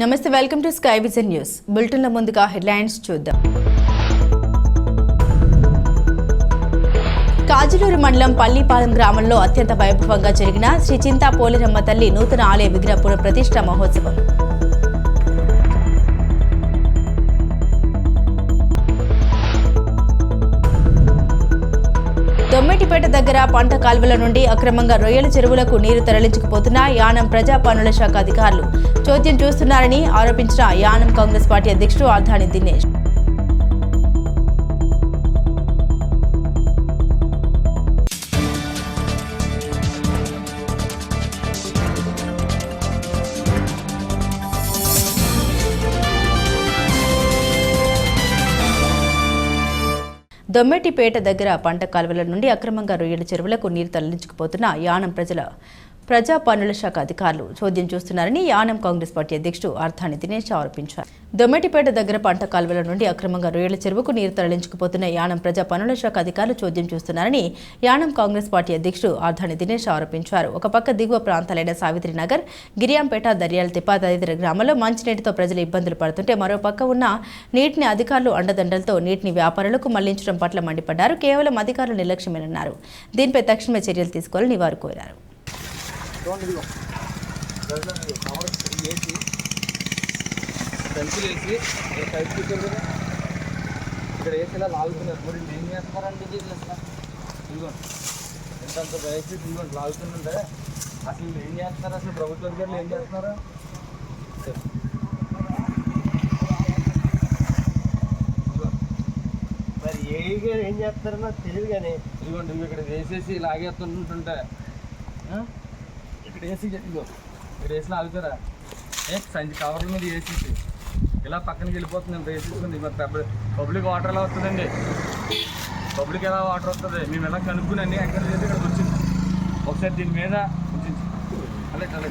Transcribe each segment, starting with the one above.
నమస్తే, welcome to Sky Vision News. బులెటిన్ల ముందుగా హెడ్లైన్స్ చూద్దాం. కాజులూరు మండలం పల్లిపాలెం గ్రామంలో అత్యంత వైభవంగా జరిగిన శ్రీ చింతా పోలేరమ్మ తల్లి నూతన ఆలయ విగ్రహ పునఃప్రతిష్ఠ మహోత్సవం. దొమ్మెటిపేట దగ్గర పంట కాల్వల నుండి అక్రమంగా రొయ్యల చెరువులకు నీరు తరలించుకుపోతున్న యానం ప్రజా పనుల శాఖ అధికారులు చోద్యం చూస్తున్నారని ఆరోపించిన యానం కాంగ్రెస్ పార్టీ అధ్యక్షుడు ఆర్ధాని దినేష్. దొమ్మెటిపేట దగ్గర పంట కాలువల నుండి అక్రమంగా రొయ్యల చెరువులకు నీరు తరలించుకుపోతున్న యానం ప్రజా పనుల శాఖ అధికారులు చోద్యం చూస్తున్నారని యానం కాంగ్రెస్ పార్టీ అధ్యక్షుడు ఆర్ధాని దినేష్ ఆరోపించారు. దొమ్మెటిపేట దగ్గర పంట కాలువల నుండి అక్రమంగా రొయ్యల చెరువుకు నీరు తరలించుకుపోతున్న యానం ప్రజా పనుల శాఖ అధికారులు చోద్యం చూస్తున్నారని యానం కాంగ్రెస్ పార్టీ అధ్యక్షుడు ఆర్ధాని దినేష్ ఆరోపించారు. ఒక పక్క దిగువ ప్రాంతాలైన సావిత్రి నగర్, గిరియాంపేట, దర్యాల తిప్ప తదితర గ్రామాల్లో మంచినీటితో ప్రజలు ఇబ్బందులు పడుతుంటే మరో పక్క ఉన్న నీటిని అధికారులు అండదండలతో నీటిని వ్యాపారులకు మళ్లించడం పట్ల మండిపడ్డారు. కేవలం అధికారులు నిర్లక్ష్యమేనన్నారు. దీనిపై తక్షణమే చర్యలు తీసుకోవాలని వారు కోరారు. పెన్సిల్ వేసి సైడ్ కూర్చోరు కదా, ఇక్కడ వేసేలా లాగుతున్నారు. మరి ఏం చేస్తున్నారండి? ఇదిగోండి ఎంతంత వేసి ఇదిగోండి లాగుతుందంటే అసలు ఏం చేస్తున్నారు? అసలు ప్రభుత్వ అధికారులు ఏం చేస్తున్నారు? మరి ఏం చేస్తారో నాకు తెలియదు కానీ ఇదిగోండి ఇవి ఇక్కడ వేసేసి లాగేస్తుంటుంటే ఇక్కడ వేసి ఇదిగో ఇక్కడ వేసి లాగుతారా? సంచి కవర్ల మీద వేసేసి ఇలా పక్కనకి వెళ్ళిపోతుంది. వేసేసుకుంది. మరి పబ్లిక్ వాటర్ ఎలా వస్తుందండి? పబ్లిక్ ఎలా వాటర్ వస్తుంది? మేము ఎలా కనుక్కుని అన్ని ఎంకరేజ్ చేసి ఇక్కడికి వచ్చింది. ఒకసారి దీని మీద ఉంచింది. అలాగే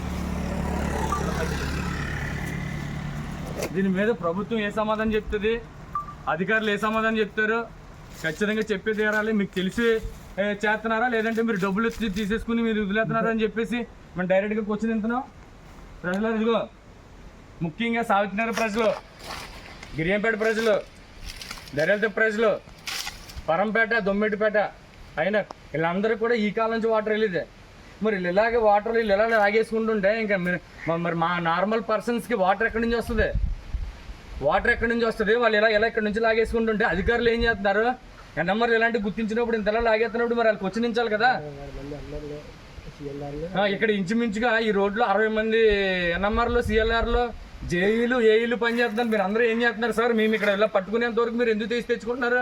దీని మీద ప్రభుత్వం ఏ సమాధానం చెప్తుంది? అధికారులు ఏ సమాధానం చెప్తారు? ఖచ్చితంగా చెప్పే తీరాలి. మీకు తెలిసి చేస్తున్నారా లేదంటే మీరు డబ్బులు తీసేసుకుని మీరు వదిలేస్తున్నారా అని చెప్పేసి మనం డైరెక్ట్గా క్వశ్చన్ తింటున్నాం. ప్రజలు ఇదిగో ముఖ్యంగా సావిత్రినగర్ ప్రజలు, గిరియంపేట ప్రజలు, దర్యాల ప్రజలు, పరంపేట, దొమ్మెటిపేట అయినా వీళ్ళందరూ కూడా ఈ కాలం నుంచి వాటర్ వెళ్ళేదే. మరి వీళ్ళు ఇలాగే వాటర్ వీళ్ళు ఇలా లాగేసుకుంటుంటే ఇంకా మరి మా నార్మల్ పర్సన్స్కి వాటర్ ఎక్కడి నుంచి వస్తుంది? వాటర్ ఎక్కడి నుంచి వస్తుంది? వాళ్ళు ఇలా ఇక్కడి నుంచి లాగేసుకుంటుంటే అధికారులు ఏం చేస్తున్నారు? నెంబర్లు ఇలాంటి గుర్తించినప్పుడు ఇంతలా లాగేస్తున్నప్పుడు మరి వాళ్ళు క్వశ్చనించాలి కదా. ఇక్కడ ఇంచుమించుగా ఈ రోడ్లో 60 మంది ఎన్ఎంఆర్లు, సిఎల్ఆర్లు, జేఈలు, ఏఈలు పనిచేస్తున్నారు. మీరు అందరూ ఏం చేస్తున్నారు సార్? మేము ఇక్కడ ఇలా పట్టుకునేంత వరకు మీరు ఎందుకు తీసి తెచ్చుకుంటున్నారు?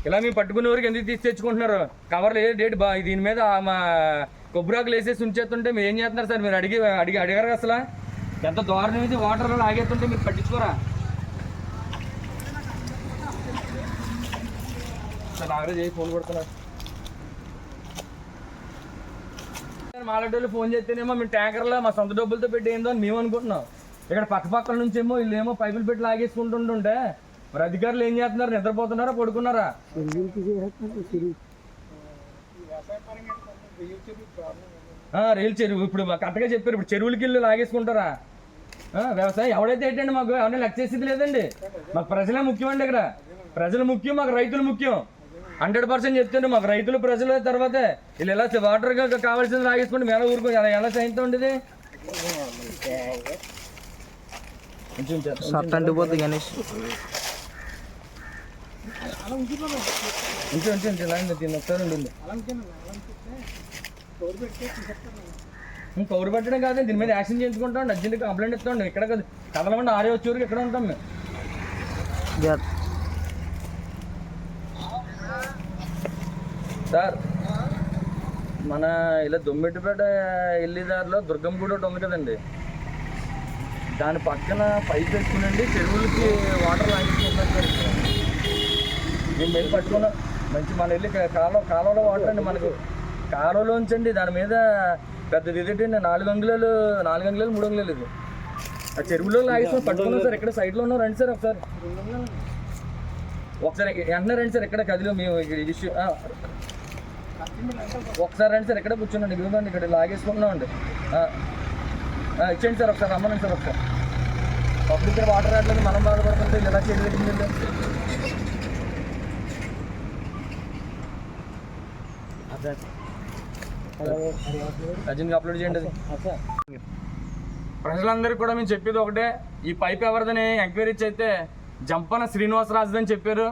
ఇలా మేము పట్టుకునే వరకు ఎందుకు తీసి తెచ్చుకుంటున్నారు? కవర్లు డేట్ దీని మీద మా కొబ్బరాకులు వేసేసి ఉంచేస్తుంటే మీరు ఏం చేస్తున్నారు సార్? మీరు అడిగారు అసలు ఎంత దూరం నుంచి వాటర్లో లాగేస్తుంటే మీరు పట్టించుకోరా? సార్ నాగరాజ్ చేసి ఫోన్ కొడుతున్నారు. మాలాటోళ్ళు ఫోన్ చేస్తేనేమో మేము ట్యాంకర్లో మా సొంత డబ్బులతో పెట్టి ఏందో అని మేము అనుకుంటున్నాం. ఇక్కడ పక్కపక్కల నుంచి ఏమో వీళ్ళు ఏమో పైపులు పెట్టి లాగేసుకుంటుంటుంటే మరి అధికారులు ఏం చేస్తున్నారు? నిద్రపోతున్నారా, పడుకున్నారా? రైలు చెరువు ఇప్పుడు కరెక్ట్గా చెప్పారు. ఇప్పుడు చెరువులకి వెళ్ళి లాగేసుకుంటారా? వ్యవసాయం ఎవడైతే ఏంటండి, మాకు ఎవరైనా లెక్క చేసేది లేదండి. మాకు ప్రజలే ముఖ్యం అండి. ఇక్కడ ప్రజలు ముఖ్యం, మాకు రైతులు ముఖ్యం. 100% చెప్తాను. మాకు రైతులు, ప్రజల తర్వాతే వీళ్ళు ఎలా వాటర్గా కావాల్సింది లాగేసుకుంటే మేము ఊరుకో ఎలా సైన్తో ఉండేది. అంటుపోతుంది గణేష్. కౌరు పెట్టడం కాదు, దీని మీద యాక్షన్ చేయించుకుంటాం. అర్జెంట్ కంప్లైంట్ ఇస్తాం. ఇక్కడ కదలమండి, ఆరే వచ్చే వరకు ఎక్కడ ఉంటాం మేము. సార్ మన ఇలా దొమ్మెటిపేట వెళ్ళేదారిలో దుర్గం గుడి ఒకటి ఉంది కదండి, దాని పక్కన పైప్ వేసుకునండి చెరువులకి వాటర్ లాగేసుకుంటాం సార్. మేము వెళ్ళి పట్టుకున్నాం. మంచి మన వెళ్ళి కాలువలో వాటర్ అండి. మనకు కాలువలోంచండి దాని మీద పెద్దది ఎదుటండి 4 అంగుళాలు 3 అంగుళాలు ఇది. ఆ చెరువులో లాగేసుకుని పట్టుకున్నాం సార్. ఇక్కడ సైడ్లో ఉన్నాం. రండి సార్ ఒకసారి వెంటనే రండి సార్. ఇక్కడ కదిలో మేము ఇష్యూ ఒకసారి రండి సార్. ఎక్కడ కూర్చున్నాండి. ఇదిగోండి ఇక్కడ లాగేసుకుంటున్నాం అండి. ఇచ్చేయండి సార్. ఒకసారి రమ్మనండి సార్. ఒకసారి పబ్లిక్ వాటర్ రావట్లేదు, మనం బాధపడుతుంటే ఇలా చేయగలిగింది. రజనికి అప్లోడ్ చేయండి అది. ప్రజలందరికీ కూడా మేము చెప్పేది ఒకటే, ఈ పైప్ ఎవరిదని ఎంక్వైరీ చేస్తే జంపన శ్రీనివాసరాజు అని చెప్పారు.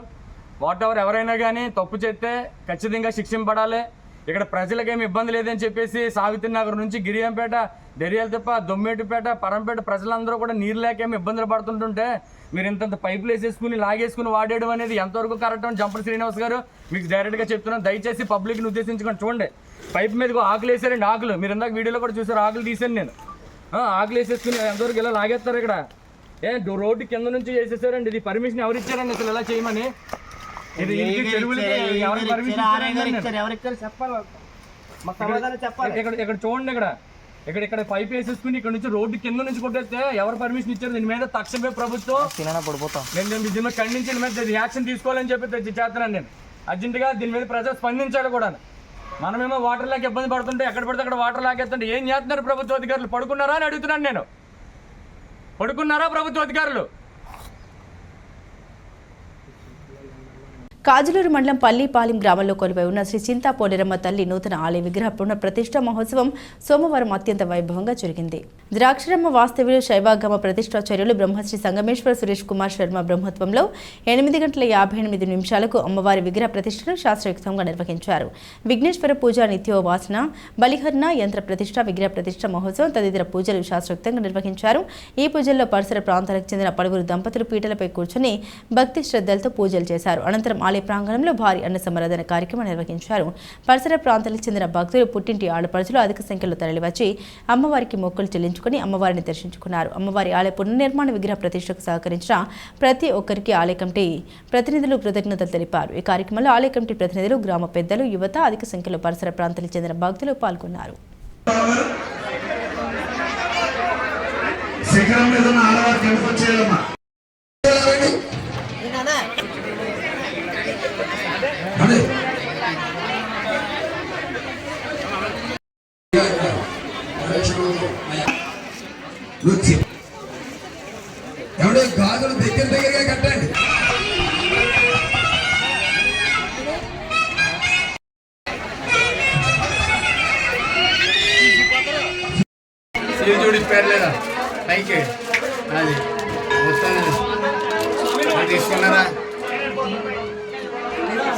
వాట్ ఎవర్ ఎవరైనా కానీ తప్పు చేస్తే ఖచ్చితంగా శిక్షింపడాలి. ఇక్కడ ప్రజలకేమి ఇబ్బంది లేదని చెప్పేసి సావిత్రి నగర్ నుంచి గిరియంపేట, దెరియాలతిప్ప, దొమ్మేటిపేట, పరంపేట ప్రజలందరూ కూడా నీరు లేకేమి ఇబ్బందులు పడుతుంటుంటే మీరు ఇంత పైపులు వేసేసుకుని లాగేసుకుని వాడేయడం అనేది ఎంతవరకు కరెక్ట్ అని జంపన శ్రీనివాస్ గారు మీకు డైరెక్ట్గా చెప్తున్నాను. దయచేసి పబ్లిక్ని ఉద్దేశించుకొని చూడండి. పైప్ మీదకు ఆకులు వేసారండి, ఆకులు మీరు ఇందాక వీడియోలో కూడా చూసారు, ఆకులు తీసాను నేను. ఆకులు వేసేసుకుని ఎంతవరకు ఇలా లాగేస్తారు. ఇక్కడ రోడ్డు కింద నుంచి వేసేసారండి. ఇది పర్మిషన్ ఎవరు ఇచ్చారండి అసలు ఇలా చేయమని? ఇది చెరువులకి ఎవరికి పర్మిషన్ చెప్పాలి. ఇక్కడ చూడండి, ఇక్కడ పైప్ వేసేసుకుని ఇక్కడ నుంచి రోడ్డు కింద నుంచి కొట్టేస్తే ఎవరు పర్మిషన్ ఇచ్చారు? దీని మీద తక్షణమే ప్రభుత్వం నేను దీని మీద ఖండించి దీని మీద యాక్షన్ తీసుకోవాలని చెప్పి చేస్తున్నాను నేను. అర్జెంటుగా దీని మీద ప్రజలు స్పందించాలి కూడా. మనమేమో వాటర్ లేక ఇబ్బంది పడుతుంటే ఎక్కడ పడితే అక్కడ వాటర్ లాగేస్తుంటే ఏం చేస్తున్నారు ప్రభుత్వ అధికారులు? పడుకున్నారా అని అడుగుతున్నాను నేను. పడుకున్నారా ప్రభుత్వ అధికారులు? కాజులూరు మండలం పల్లిపాలెం గ్రామంలో కొలువై ఉన్న శ్రీ చింతాపోలేరమ్మ తల్లి నూతన ఆలయ విగ్రహ పునః ప్రతిష్ఠా మహోత్సవం సోమవారం అత్యంత వైభవంగా జరిగింది. ద్రాక్షరమ్మ వాస్తవ్యులు శైవాగమ ప్రతిష్ఠాచార్యులు బ్రహ్మశ్రీ సంగమేశ్వర సురేష్ కుమార్ శర్మ బ్రహ్మత్వంలో 8:58 అమ్మవారి విగ్రహ ప్రతిష్టను శాస్త్రయుక్తంగా నిర్వహించారు. విఘ్నేశ్వర పూజ, నిత్యోవాసన, బలిహరణ, యంత్ర ప్రతిష్ఠ, విగ్రహ ప్రతిష్ఠ మహోత్సవం తదితర పూజలు శాస్త్రయుక్తంగా నిర్వహించారు. ఈ పూజల్లో పరిసర ప్రాంతాలకు చెందిన పలువురు దంపతులు పీటలపై కూర్చొని భక్తి శ్రద్ధలతో పూజలు చేశారు. అనంతరం ఆలయ ప్రాంగణంలో భారీ అన్న సమరాధన కార్యక్రమం నిర్వహించారు. పరిసర ప్రాంతాలకు చెందిన భక్తులు, పుట్టింటి ఆడపడుచులు అధిక సంఖ్యలో తరలివచ్చి అమ్మవారికి మొక్కులు చెల్లించుకుని అమ్మవారిని దర్శించుకున్నారు. అమ్మవారి ఆలయ పునర్నిర్మాణ విగ్రహ ప్రతిష్టకు సహకరించిన ప్రతి ఒక్కరికి ఆలయ కమిటీ ప్రతినిధులు కృతజ్ఞతలు తెలిపారు. ఈ కార్యక్రమంలో ఆలయ కమిటీ ప్రతినిధులు, గ్రామ పెద్దలు, యువత అధిక సంఖ్యలో పరిసర ప్రాంతాలకు చెందిన భక్తులు పాల్గొన్నారు. ఎవడో గాజులు దగ్గరగా కట్టండి. చూడి పేర్లేదా పైకి అది వస్తాను తీసుకున్నారా?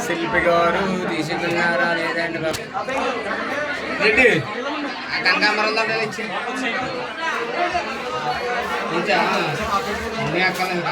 శిల్పి గారు తీసుకున్నారా లేదండి? రెడ్డి కనకాంబరం దాంట్లో ఇచ్చి ఇంకా అన్నీ అక్కర్లేదు.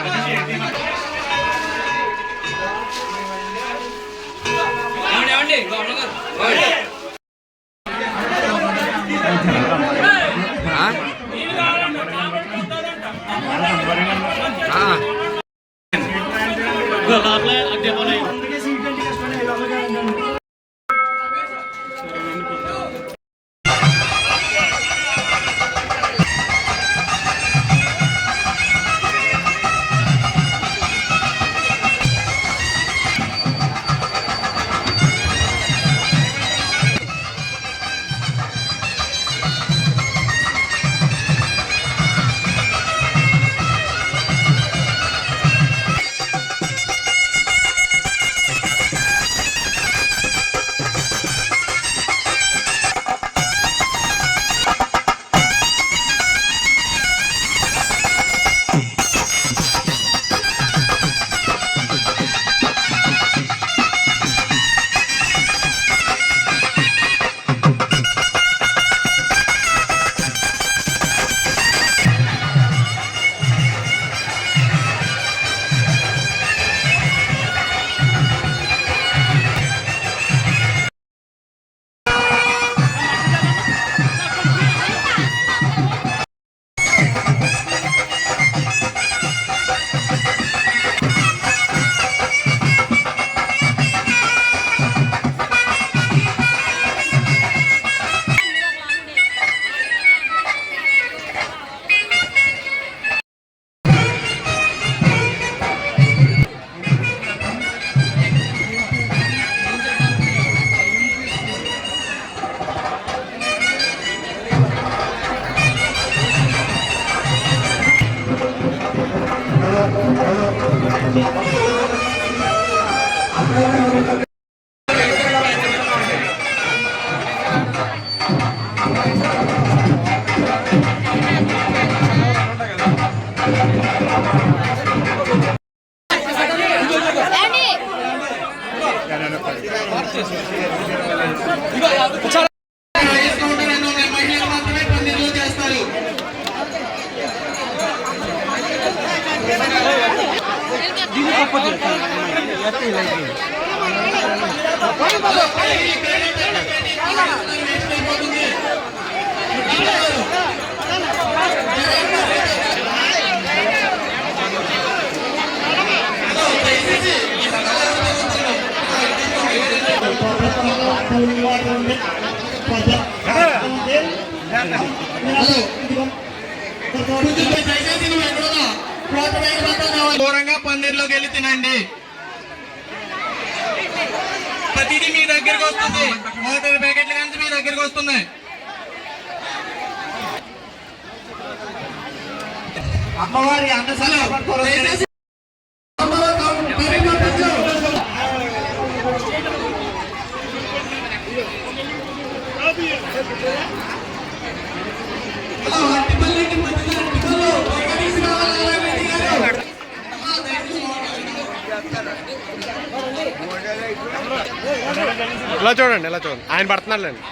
దూరంగా పందిర్లోకి వెళ్ళి తినండి. ప్రతిదీ మీ దగ్గరికి వస్తుంది. 1 ప్యాకెట్లు కానీ మీ దగ్గరికి వస్తున్నాయి. అమ్మవారి అన్నసాలు ఇలా చూడండి, ఇలా చూడండి, ఆయన పడుతున్నాడులేండి.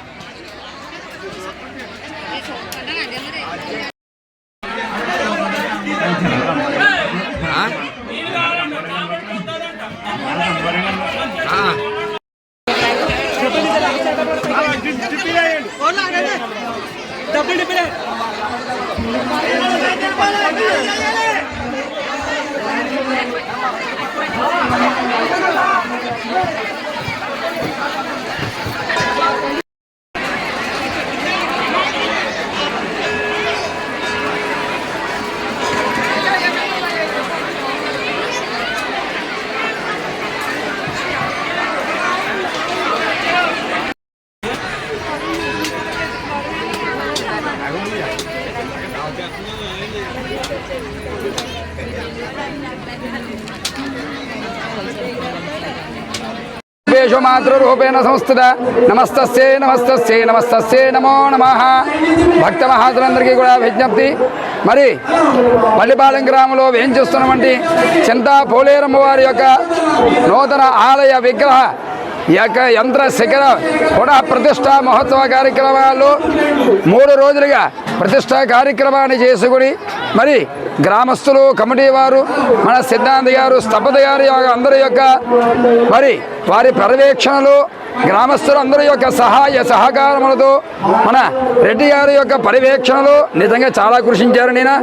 మాతృరూపేణ సంస్థిత నమస్తస్యై నమస్తస్యై నమస్తస్యై నమో నమః. భక్త మహాతులందరికీ కూడా విజ్ఞప్తి. మరి పల్లిపాలెం గ్రామంలో వేయించేస్తున్నటువంటి చింతా పోలేరమ్మ వారి యొక్క నూతన ఆలయ విగ్రహ యంత్ర శిఖర కూడా ప్రతిష్టా మహోత్సవ కార్యక్రమాలు 3 రోజులుగా ప్రతిష్టా కార్యక్రమాన్ని చేసుకుని మరి గ్రామస్తులు, కమిటీ వారు, మన సిద్ధాంత గారు, స్థపతి గారి అందరి యొక్క మరి వారి పర్యవేక్షణలు, గ్రామస్తులు అందరి యొక్క సహాయ సహకారములతో మన రెడ్డి గారి యొక్క పర్యవేక్షణలు నిజంగా చాలా కృషించారు. నేను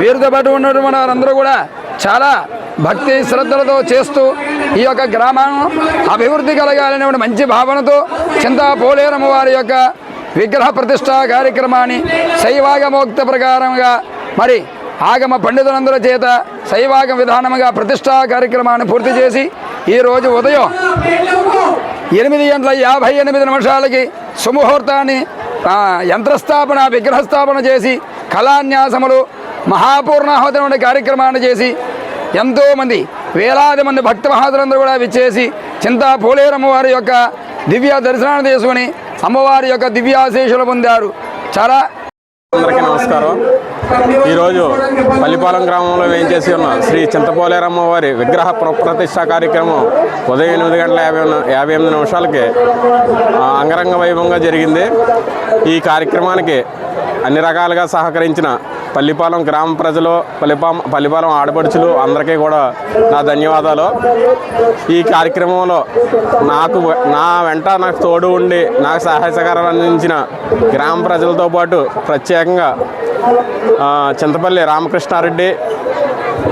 వీరితో పాటు ఉన్నటువంటి వారందరూ కూడా చాలా భక్తి శ్రద్ధలతో చేస్తూ ఈ యొక్క గ్రామం అభివృద్ధి కలగాలనే మంచి భావనతో చింతా పోలేరమ్మ వారి యొక్క విగ్రహ ప్రతిష్టా కార్యక్రమాన్ని శైవాగమోక్త ప్రకారంగా మరి ఆగమ పండితులందరి చేత శైవాగమ విధానముగా ప్రతిష్టా కార్యక్రమాన్ని పూర్తి చేసి ఈరోజు ఉదయం 8:58 సుముహూర్తాన్ని యంత్రస్థాపన విగ్రహస్థాపన చేసి కళాన్యాసములు మహాపూర్ణాహుతి కార్యక్రమాన్ని చేసి ఎంతోమంది వేలాది మంది భక్త మహాతులందరూ కూడా విచ్చేసి చింతా పోలేరమ్మ వారి యొక్క దివ్య దర్శనాన్ని చేసుకుని అమ్మవారి యొక్క దివ్యాశీషులు పొందారు. చాలా అందరికీ నమస్కారం. ఈరోజు పల్లిపాలెం గ్రామంలో వేయించేసి ఉన్న శ్రీ చింతపోలేరమ్మ వారి విగ్రహ ప్రతిష్ఠా కార్యక్రమం ఉదయం 8:58 అంగరంగ వైభవంగా జరిగింది. ఈ కార్యక్రమానికి అన్ని రకాలుగా సహకరించిన పల్లిపాలెం గ్రామ ప్రజలు, పల్లిపాలెం ఆడపడుచులు అందరికీ కూడా నా ధన్యవాదాలు. ఈ కార్యక్రమంలో నా వెంట నాకు తోడు ఉండి నాకు సహాయ సహకారాలు అందించిన గ్రామ ప్రజలతో పాటు ప్రత్యేకంగా చింతపల్లి రామకృష్ణారెడ్డి,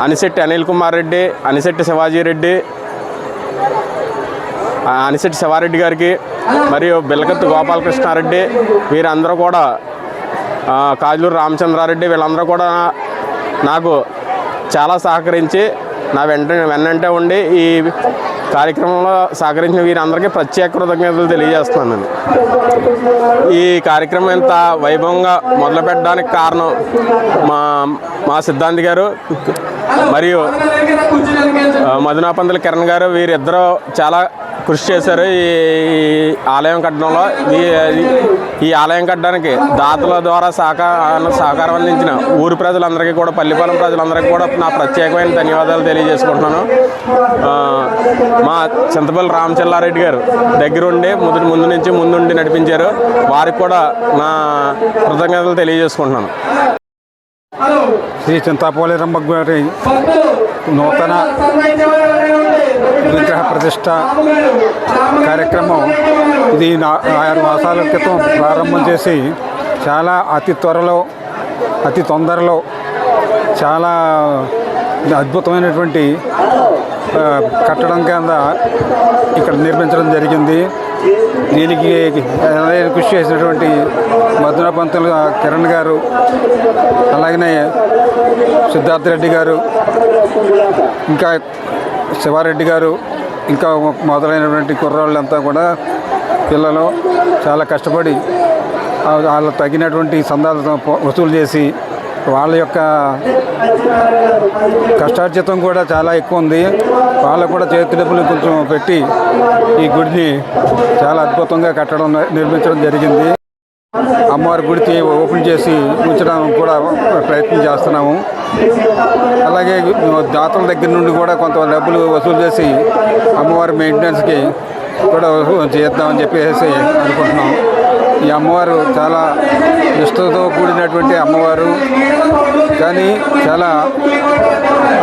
అనిశెట్టి అనిల్ కుమార్ రెడ్డి, అనిశెట్టి శివారెడ్డి గారికి మరియు బిల్లకత్తు గోపాలకృష్ణారెడ్డి వీరందరూ కూడా కాజూరు రామచంద్రారెడ్డి వీళ్ళందరూ కూడా నాకు చాలా సహకరించి నా వెన్నంటే ఉండి ఈ కార్యక్రమంలో సహకరించిన వీరందరికీ ప్రత్యేక కృతజ్ఞతలు తెలియజేస్తున్నాను. ఈ కార్యక్రమం ఇంత వైభవంగా మొదలుపెట్టడానికి కారణం మా సిద్ధాంతి గారు, మరియు మధునాపంతుల కిరణ్ గారు వీరిద్దరూ చాలా కృషి చేశారు ఈ ఆలయం కట్టడంలో. ఈ ఆలయం కట్టడానికి దాతల ద్వారా సహకారం అందించిన ఊరి ప్రజలందరికీ కూడా, పల్లిపాలెం ప్రజలందరికీ కూడా నా ప్రత్యేకమైన ధన్యవాదాలు తెలియజేసుకుంటున్నాను. మా చింతపల్లి రామచల్లారెడ్డి గారు దగ్గరుండి ముందుండి నడిపించారు. వారికి కూడా నా కృతజ్ఞతలు తెలియజేసుకుంటున్నాను. శ్రీ చింతాపోలేరమ్మ గారి నూతన విగ్రహ ప్రతిష్ట కార్యక్రమం ఇది 6 మాసాల క్రితం ప్రారంభం చేసి చాలా అతి తొందరలో చాలా అద్భుతమైనటువంటి కట్టడం కింద ఇక్కడ నిర్మించడం జరిగింది. దీనికి కృషి చేసినటువంటి మధునాపంతుల కిరణ్ గారు, అలాగనే సిద్ధార్థ రెడ్డి గారు, ఇంకా శివారెడ్డి గారు, ఇంకా మొదలైనటువంటి కుర్రాళ్ళంతా కూడా పిల్లలు చాలా కష్టపడి వాళ్ళకు తగినటువంటి సందాలతో వసూలు చేసి వాళ్ళ యొక్క కష్టార్జితం కూడా చాలా ఎక్కువ ఉంది. వాళ్ళకు కూడా చేతి డబ్బులు కొంచెం పెట్టి ఈ గుడిని చాలా అద్భుతంగా నిర్మించడం జరిగింది. అమ్మవారి గుడికి ఓపెన్ చేసి ఉంచడానికి కూడా ప్రయత్నం చేస్తున్నాము. అలాగే దాతల దగ్గర నుండి కూడా కొంత డబ్బులు వసూలు చేసి అమ్మవారి మెయింటెనెన్స్కి కూడా చేద్దామని చెప్పేసి అనుకుంటున్నాం. ఈ అమ్మవారు చాలా నిష్ఠతో కూడినటువంటి అమ్మవారు, కానీ చాలా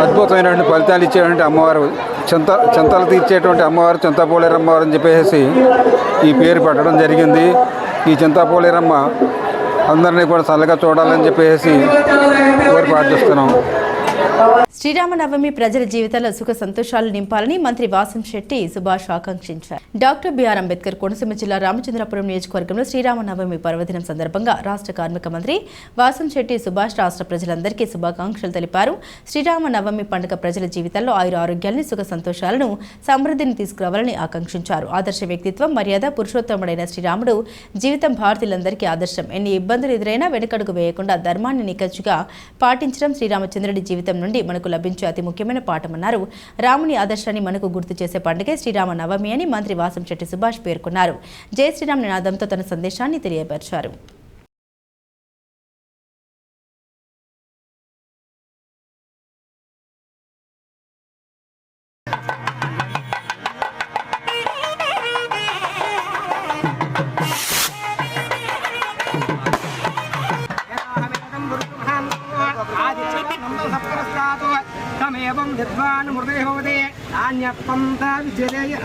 అద్భుతమైనటువంటి ఫలితాలు ఇచ్చేటువంటి అమ్మవారు, చింతలు తీర్చేటువంటి అమ్మవారు చింతపోలేరమ్మ అమ్మవారు అని చెప్పేసి ఈ పేరు పెట్టడం జరిగింది. ఈ చింతపోలేరమ్మ అందరినీ కూడా చల్లగా చూడాలని చెప్పేసి కోరి ప్రార్థిస్తున్నాం. శ్రీరామనవమి ప్రజల జీవితాల్లో సుఖ సంతోషాలు నింపాలని మంత్రి వాసంశెట్టి సుభాష్ ఆకాంక్షించారు. డాక్టర్ బిఆర్ అంబేద్కర్ కోనసీమ జిల్లా రామచంద్రపురం నియోజకవర్గంలో శ్రీరామనవమి పర్వదినం సందర్భంగా రాష్ట్ర కార్మిక మంత్రి వాసంశెట్టి సుభాష్ రాష్ట్ర ప్రజలందరికీ శుభాకాంక్షలు తెలిపారు. శ్రీరామనవమి పండుగ ప్రజల జీవితాల్లో ఆరోగ్యాన్ని, సుఖ సంతోషాలను, సమృద్ధిని తీసుకురావాలని ఆకాంక్షించారు. ఆదర్శ వ్యక్తిత్వం, మర్యాద, పురుషోత్తముడైన శ్రీరాముడు జీవితం భారతీయులందరికీ ఆదర్శం. ఎన్ని ఇబ్బందులు ఎదురైనా వెనుకడుగు వేయకుండా ధర్మాన్ని నికజ్జుగా పాటించడం శ్రీరామచంద్రుడి జీవితం నుండి మనకు లభించే అతి ముఖ్యమైన పాఠమన్నారు. రాముని ఆదర్శాన్ని మనకు గుర్తు చేసే పండుగే శ్రీరామనవమి అని మంత్రి వాసంశెట్టి సుభాష్ పేర్కొన్నారు. జై శ్రీరామ్ నినాదంతో తన సందేశాన్ని తెలియపరిచారు. విద్వాన్ మృదే భవతే నాణ్యపంత విజయ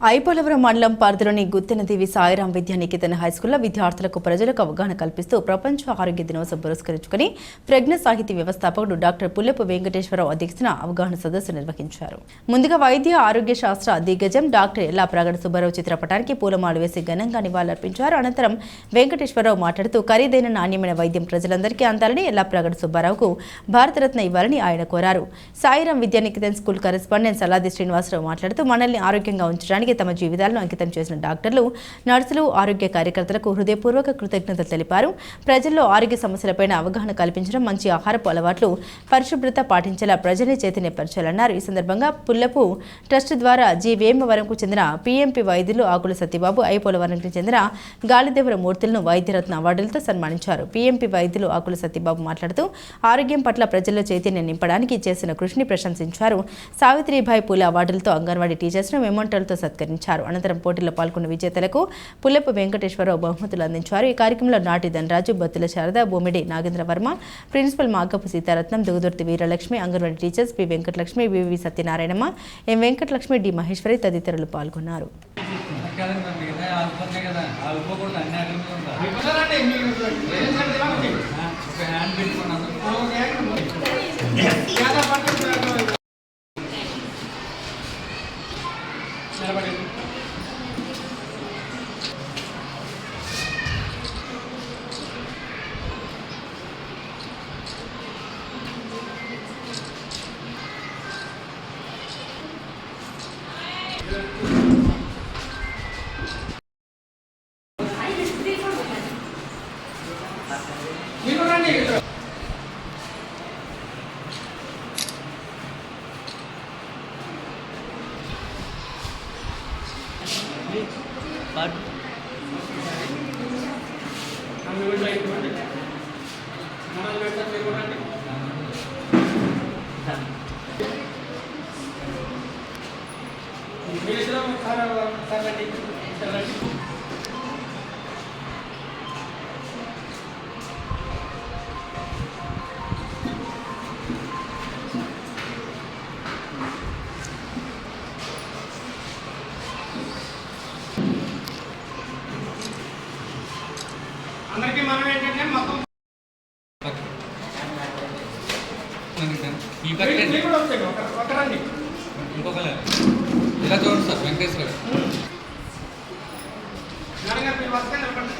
ఐపోలవరం మండలం పరిధిలోని గుత్తెనదేవి సాయిరాం విద్యా నికేతన్ హైస్కూల్లో విద్యార్థులకు, ప్రజలకు అవగాహన కల్పిస్తూ ప్రపంచ ఆరోగ్య దినోత్సవం పురస్కరించుకుని ప్రజ్ఞ సాహితీ వ్యవస్థాపకుడు డాక్టర్ పుల్లెపు వెంకటేశ్వరరావు అధ్యక్షతన అవగాహన సదస్సు నిర్వహించారు. ముందుగా వైద్య ఆరోగ్య శాస్త్ర దిగ్గజం డాక్టర్ ఎల్లాప్రగడ సుబ్బారావు చిత్రపటానికి పూలమాలు వేసి ఘనంగా నివాళులర్పించారు. అనంతరం వెంకటేశ్వరరావు మాట్లాడుతూ ఖరీదైన నాణ్యమైన వైద్యం ప్రజలందరికీ అందాలని ఎల్లాప్రగడ సుబ్బారావుకు భారతరత్న ఇవ్వాలని ఆయన కోరారు. సాయిరాం విద్యా నికేతన్ స్కూల్ కరెస్పాండెంట్ సలాది శ్రీనివాసరావు మాట్లాడుతూ మనల్ని ఆరోగ్యంగా ఉంచడానికి తమ జీవితాలను అంకితం చేసిన డాక్టర్లు, నర్సులు, ఆరోగ్య కార్యకర్తలకు హృదయపూర్వక కృతజ్ఞతలు తెలిపారు. ప్రజల్లో ఆరోగ్య సమస్యలపై అవగాహన కల్పించడం, మంచి ఆహారపు అలవాట్లు, పరిశుభ్రత పాటించేలా ప్రజల్ని చైతన్యపరచాలన్నారు. ఈ సందర్భంగా పుల్లపు ట్రస్ట్ ద్వారా జి వేమవరంకు చెందిన పిఎంపి వైద్యులు ఆకుల సత్యబాబు, ఐపోలవరంకి చెందిన గాలిదేవర మూర్తులను వైద్యరత్న అవార్డులతో సన్మానించారు. పిఎంపి వైద్యులు ఆకుల సత్యబాబు మాట్లాడుతూ ఆరోగ్యం పట్ల ప్రజల్లో చైతన్యం నింపడానికి చేసిన కృషిని ప్రశంసించారు. సావిత్రిబాయి పూలే అవార్డులతో అంగన్వాడీ టీచర్స్ను మెమోంటోలతో సత్కరించారు. అనంతరం పోటీలో పాల్గొన్న విజేతలకు పుల్లెపు వెంకటేశ్వరరావు బహుమతులు అందించారు. ఈ కార్యక్రమంలో నాటి Dhanaraju, Battula Sarada, Bommidi Nagendra Varma, principal Magapu Seetharatnam, Dugudurthi Veeralakshmi, anganwadi teachers P Venkatalakshmi, VV Satyanarayanamma, M Venkatalakshmi, D Maheswari తదితరులు పాల్గొన్నారు. మీరు రండి. అందరికీ మనం ఏంటంటే మొత్తం ఒకరండి ఇంకొకరు ఇలా చూడండి సార్ వెంకటేశ్వర గారు నాన్నగారు మీరు వస్తే నిలబడండి.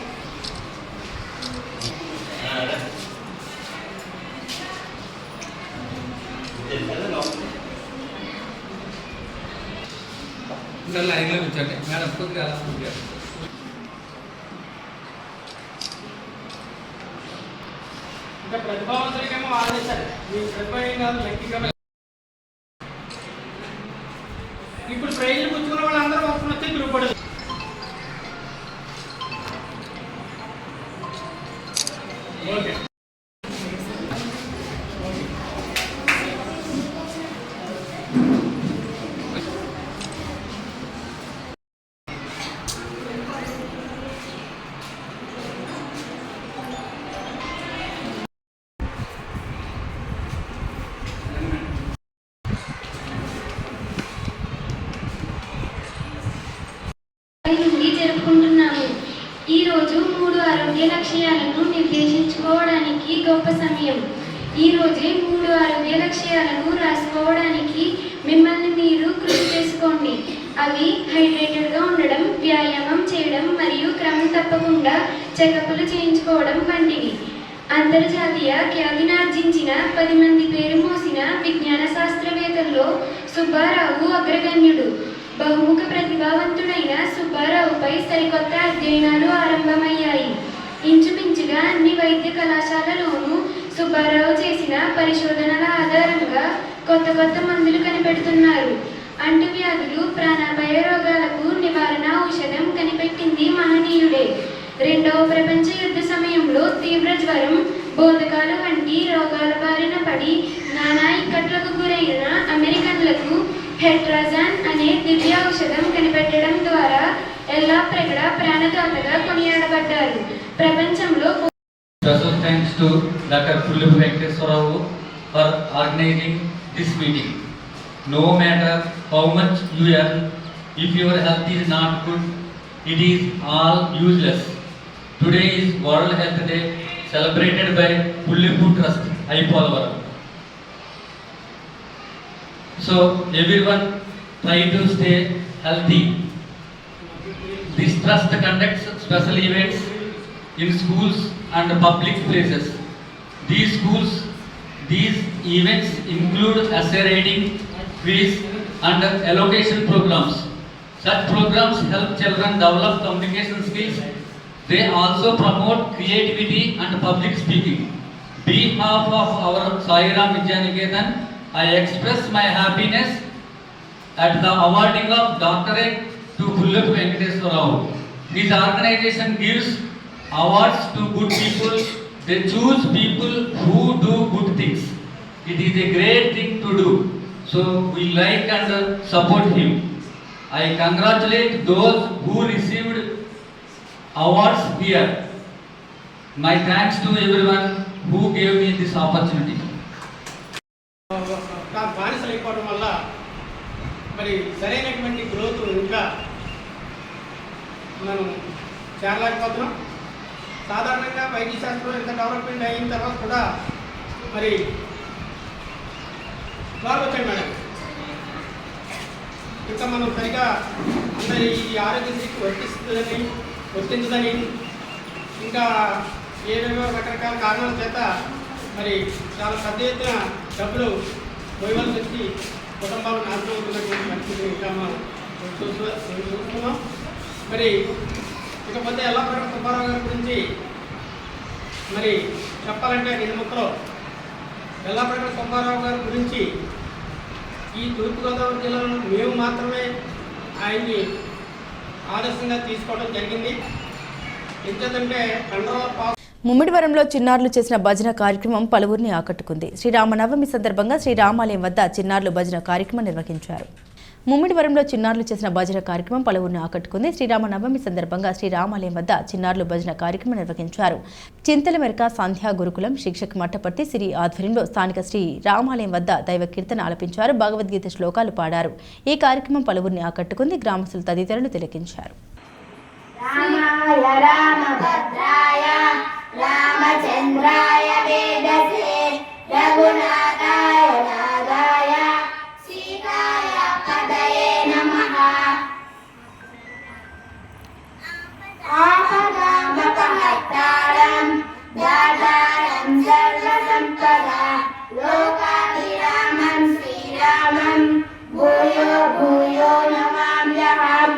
ఇంకా లైన్లో ఉంచండి మేడం కొద్దిగా అలా కొద్దిగా ఇంకా ప్రతిభావంతులకేమో ఆదేశాలు మీ ప్రతిభ ఏం కాదు లెక్కిగా. ఇప్పుడు ప్రైజ్లు పుచ్చుకున్న వాళ్ళందరూ ఒకరు వచ్చి గ్రూప్ పడదు. ఓకే నుండి జరుపుకుంటున్నాము. ఈ రోజు 3 ఆరోగ్య లక్ష్యాలను నిర్దేశించుకోవడానికి గొప్ప సమయం. ఈ రోజే 3 ఆరోగ్య లక్ష్యాలను రాసుకోవడానికి మిమ్మల్ని మీరు కృషి చేసుకోండి. అవి హైడ్రేటెడ్గా ఉండడం, వ్యాయామం చేయడం మరియు క్రమం తప్పకుండా చెకప్లు చేయించుకోవడం వంటివి. అంతర్జాతీయ ఖ్యాతినార్జించిన 10 మంది పేరు మోసిన విజ్ఞాన శాస్త్రవేత్తల్లో సుబ్బారావు అగ్రగణ్యుడు. బహుముఖ ప్రతిభావంతుడైన సుబ్బారావుపై సరికొత్త అధ్యయనాలు ఆరంభమయ్యాయి. ఇంచుమించుగా అన్ని వైద్య కళాశాలలోనూ సుబ్బారావు చేసిన పరిశోధనల ఆధారంగా కొత్త మందులు కనిపెడుతున్నారు. అంటువ్యాధులు, ప్రాణాపాయ రోగాలకు నివారణ ఔషధం కనిపెట్టింది మహనీయుడే. 2వ ప్రపంచ యుద్ధ సమయంలో తీవ్ర జ్వరం, బోధకాలు వంటి రోగాల బారిన పడి నానా ఇక్కట్లకు గురైన అమెరికన్లకు హెట్రాజాన్ అనే దివ్య ఔషధం కనిపెట్టడం ద్వారా ఎల్లా ప్రగడ ప్రాణదాతగా కొనియాడబడ్డారు. ప్రపంచంలో Special thanks to Dr. Pullupu Venkateswarao for organizing this meeting. No matter how much you earn, if your health is not good, it is all useless. Today is World Health Day, celebrated by Pullupu Trust, Aipolavaram. So everyone try to stay healthy. This trust conducts special events in schools and public places. These events include essay writing, quiz and allocation programs. Such programs help children develop communication skills. They also promote creativity and public speaking. On behalf of our Sai Ram Vidyaniketan, I express my happiness at the awarding of doctorate to Pullupu Venkateswarao. This organization gives awards to good people. They choose people who do good things. It is a great thing to do. So we like and support him. I congratulate those who received awards here. My thanks to everyone who gave me this opportunity. బానిసలు అయిపోవడం వల్ల మరి సరైనటువంటి growth ఇంకా మనం చేరలేకపోతున్నాం. సాధారణంగా వైద్య శాస్త్రం ఇంత డెవలప్మెంట్ అయిన తర్వాత కూడా మరి బాగా వచ్చాయి మేడం. ఇంకా మనం సరిగా అందరి ఈ ఆరోగ్యశ్రీకి వర్తించదని ఇంకా ఏవేవో రకరకాల కారణాల చేత మరి చాలా పెద్ద ఎత్తున డబ్బులు పోయవలసి వచ్చి కుటుంబాలు నాశనం అవుతున్నటువంటి పరిస్థితి ఇంకా మనం చూస్తున్నాం. మరి ఇకపోతే ఎల్లాప్రగడ సుబ్బారావు గారి గురించి మరి చెప్పాలంటే రెండు ముక్కలు ఎల్లాప్రగడ సుబ్బారావు గారి గురించి ఈ తూర్పుగోదావరి జిల్లాలో మేము మాత్రమే ఆయన్ని ఆదర్శంగా తీసుకోవడం జరిగింది. ఎందుకంటే కండరాల ముమ్మిడివరంలో చిన్నారులు చేసిన భజన కార్యక్రమం పలువురిని ఆకట్టుకుంది. శ్రీరామనవమి సందర్భంగా శ్రీరామాలయం వద్ద చిన్నారులు భజన కార్యక్రమం నిర్వహించారు. ముమ్మిడివరంలో చిన్నారులు చేసిన భజన కార్యక్రమం పలువురిని ఆకట్టుకుంది. శ్రీరామనవమి సందర్భంగా శ్రీరామాలయం వద్ద చిన్నారులు భజన కార్యక్రమం నిర్వహించారు. చింతల మేరక సంధ్యా గురుకులం శిక్షక్ మట్టపర్తి సిరి ఆధ్వర్యంలో స్థానిక శ్రీ రామాలయం వద్ద దైవ కీర్తన ఆలపించారు. భగవద్గీత శ్లోకాలు పాడారు. ఈ కార్యక్రమం పలువురిని ఆకట్టుకుంది. గ్రామస్తులు తదితరులు తిలకించారు. రామచంద్రాయ వేదసే రఘునాథాయ నాదాయ సీతాయ పదయే నమః. ఆపదామపహర్తారం దాతారం సర్వసంపదా లోకాభిరామం శ్రీరామం భూయో భూయో నమామ్యహం.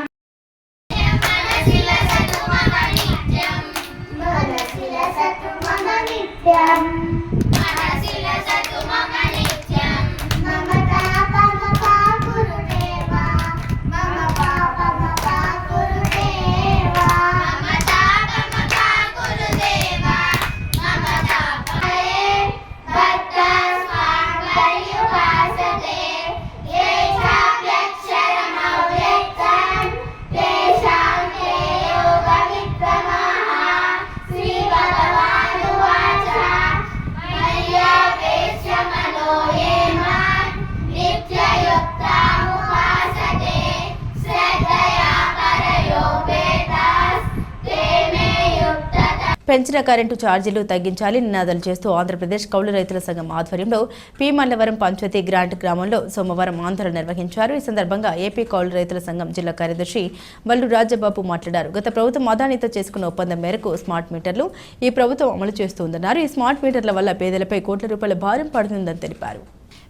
పెంచిన కరెంటు ఛార్జీలు తగ్గించాలి నినాదాలు చేస్తూ ఆంధ్రప్రదేశ్ కౌలు రైతుల సంఘం ఆధ్వర్యంలో పి మల్లవరం పంచాయతీ గ్రాంట్ గ్రామంలో సోమవారం ఆందోళన నిర్వహించారు. ఈ సందర్భంగా ఏపీ కౌలు రైతుల సంఘం జిల్లా కార్యదర్శి వల్లు రాజబాబు మాట్లాడారు. గత ప్రభుత్వం అదానితో చేసుకున్న ఒప్పందం మేరకు స్మార్ట్ మీటర్లు ఈ ప్రభుత్వం అమలు చేస్తుందన్నారు. ఈ స్మార్ట్ మీటర్ల వల్ల పేదలపై కోట్ల రూపాయల భారం పడుతుందని తెలిపారు.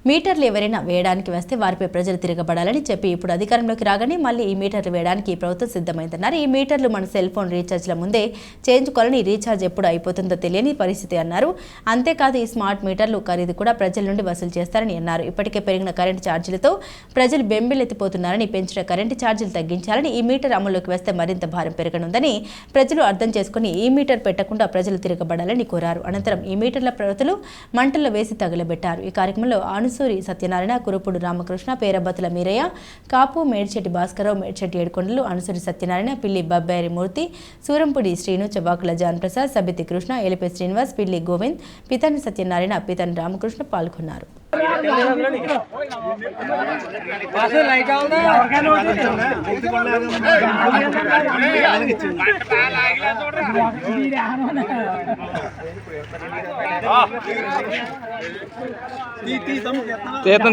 మీటర్లు ఎవరైనా వేయడానికి వస్తే వారిపై ప్రజలు తిరగబడాలని చెప్పి ఇప్పుడు అధికారంలోకి రాగానే మళ్ళీ ఈ మీటర్లు వేయడానికి ప్రభుత్వం సిద్ధమైందన్నారు. ఈ మీటర్లు మన సెల్ ఫోన్ రీఛార్జ్ల ముందే చేయించుకోవాలని రీఛార్జ్ ఎప్పుడు అయిపోతుందో తెలియని పరిస్థితి అన్నారు. అంతేకాదు ఈ స్మార్ట్ మీటర్లు ఖరీదు కూడా ప్రజల నుండి వసూలు చేస్తారని అన్నారు. ఇప్పటికే పెరిగిన కరెంటు ఛార్జీలతో ప్రజలు బెంబిలెత్తిపోతున్నారని, పెంచిన కరెంటు ఛార్జీలు తగ్గించాలని, ఈ మీటర్ అమల్లోకి వస్తే మరింత భారం పెరగనుందని ప్రజలు అర్థం చేసుకుని ఈ మీటర్ పెట్టకుండా ప్రజలు తిరగబడాలని కోరారు. అనంతరం ఈ మీటర్ల ప్రతులు మంటల్లో వేసి తగలబెట్టారు. ఈ కార్యక్రమంలో అనసూరి సత్యనారాయణ, కురుపుడు రామకృష్ణ, పేరబతుల మీరయ్య, కాపు, మేడ్చెట్టి భాస్కరరావు, మేడ్చెట్టి ఏడుకొండలు, అనసూరి సత్యనారాయణ, పిల్లి బబ్బారి మూర్తి, సూరంపుడి శ్రీను, చవాకుల జాన్ ప్రసాద్, సబితి కృష్ణ, ఎలిపే శ్రీనివాస్, పిల్లి గోవింద్, పితాని సత్యనారాయణ, పితాని రామకృష్ణ పాల్గొన్నారు.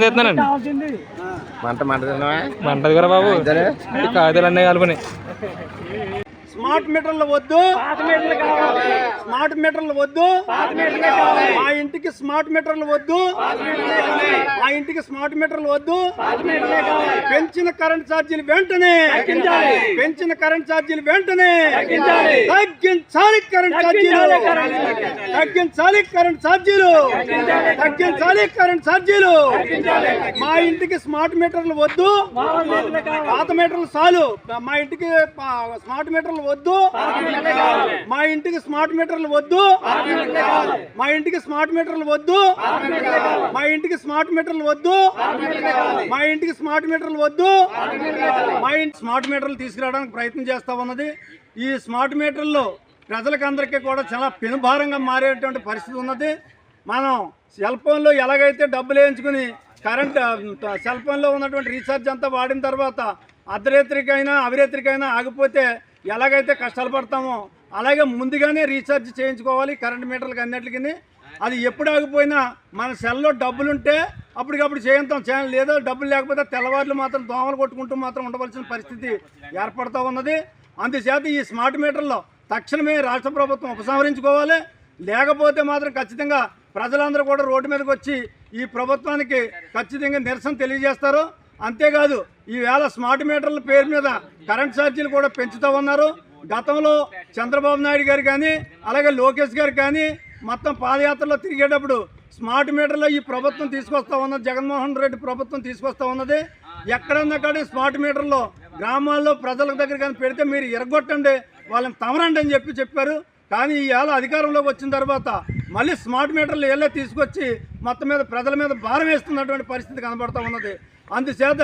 తీస్తానండి మంటది కదా బాబు, కాగితాలు అన్నీ కలుపుని. స్మార్ట్ మీటర్లు వద్దు, స్మార్ట్ మీటర్లు వద్దు, మా ఇంటికి స్మార్ట్ మీటర్లు వద్దు, మా ఇంటికి స్మార్ట్ మీటర్లు వద్దు. పెంచిన కరెంట్ ఛార్జీలు వెంటనే, పెంచిన కరెంట్ ఛార్జీలు వెంటనే తగ్గించాలి, కరెంట్ ఛార్జీలు తగ్గించాలి, కరెంట్ ఛార్జీలు తగ్గించాలి, కరెంట్ ఛార్జీలు. మా ఇంటికి స్మార్ట్ మీటర్లు వద్దు, పాత మీటర్లు చాలు. మా ఇంటికి స్మార్ట్ మీటర్లు వద్దు, మా ఇంటికి స్మార్ట్ మీటర్లు వద్దు, మా ఇంటికి స్మార్ట్ మీటర్లు వద్దు, మా ఇంటికి స్మార్ట్ మీటర్లు వద్దు, మా ఇంటికి స్మార్ట్ మీటర్లు వద్దు. మా ఇంటి స్మార్ట్ మీటర్లు తీసుకురావడానికి ప్రయత్నం చేస్తా ఉన్నది. ఈ స్మార్ట్ మీటర్లు ప్రజలకందరికీ కూడా చాలా పెనుభారంగా మారేటువంటి పరిస్థితి ఉన్నది. మనం సెల్ ఫోన్లో ఎలాగైతే డబ్బులు వేయించుకుని కరెంట్ సెల్ ఫోన్లో ఉన్నటువంటి రీఛార్జ్ అంతా వాడిన తర్వాత అర్ధరాత్రికైనా అవిరాత్రికైనా ఆగిపోతే ఎలాగైతే కష్టాలు పడతామో అలాగే ముందుగానే రీఛార్జ్ చేయించుకోవాలి కరెంట్ మీటర్లకి అన్నిటికీ. అది ఎప్పుడు ఆగిపోయినా మన సెల్లో డబ్బులుంటే అప్పటికప్పుడు చేయించాం, లేదా డబ్బులు లేకపోతే తెల్లవారులు మాత్రం దోమలు కొట్టుకుంటూ మాత్రం ఉండవలసిన పరిస్థితి ఏర్పడుతూ ఉన్నది. అందుచేత ఈ స్మార్ట్ మీటర్లో తక్షణమే రాష్ట్ర ప్రభుత్వం ఉపసంహరించుకోవాలి. లేకపోతే మాత్రం ఖచ్చితంగా ప్రజలందరూ కూడా రోడ్డు మీదకి వచ్చి ఈ ప్రభుత్వానికి ఖచ్చితంగా నిరసన తెలియజేస్తారు. అంతేకాదు ఈవేళ స్మార్ట్ మీటర్ల పేరు మీద కరెంట్ ఛార్జీలు కూడా పెంచుతూ ఉన్నారు. గతంలో చంద్రబాబు నాయుడు గారు కానీ అలాగే లోకేష్ గారు కానీ మొత్తం పాదయాత్రలో తిరిగేటప్పుడు స్మార్ట్ మీటర్లో ఈ ప్రభుత్వం తీసుకొస్తా ఉన్నది, జగన్మోహన్ రెడ్డి ప్రభుత్వం తీసుకొస్తా ఉన్నది. ఎక్కడన్నా కానీ స్మార్ట్ మీటర్లో గ్రామాల్లో ప్రజల దగ్గర కానీ పెడితే మీరు ఎరగొట్టండి, వాళ్ళని తమరండి అని చెప్పారు. కానీ ఈవేళ అధికారంలోకి వచ్చిన తర్వాత మళ్ళీ స్మార్ట్ మీటర్లు ఏళ్ళే తీసుకొచ్చి మొత్తం మీద ప్రజల మీద భారం వేస్తున్నటువంటి పరిస్థితి కనబడుతూ ఉన్నది. అందుచేత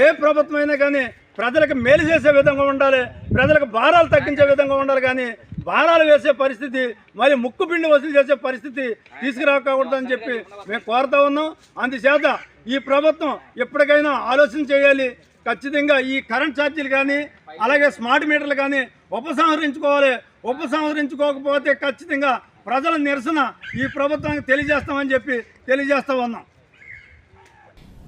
ఏ ప్రభుత్వం అయినా కానీ ప్రజలకు మేలు చేసే విధంగా ఉండాలి, ప్రజలకు భారాలు తగ్గించే విధంగా ఉండాలి. కానీ భారాలు వేసే పరిస్థితి, మరి ముక్కుపిండి వసూలు చేసే పరిస్థితి తీసుకురాకూడదని చెప్పి మేము కోరుతా ఉన్నాం. అందుచేత ఈ ప్రభుత్వం ఎప్పటికైనా ఆలోచన చేయాలి. ఖచ్చితంగా ఈ కరెంట్ ఛార్జీలు కానీ అలాగే స్మార్ట్ మీటర్లు కానీ ఉపసంహరించుకోవాలి. ఉపసంహరించుకోకపోతే ఖచ్చితంగా ప్రజల నిరసన ఈ ప్రభుత్వానికి తెలియజేస్తామని చెప్పి తెలియజేస్తా ఉన్నాం.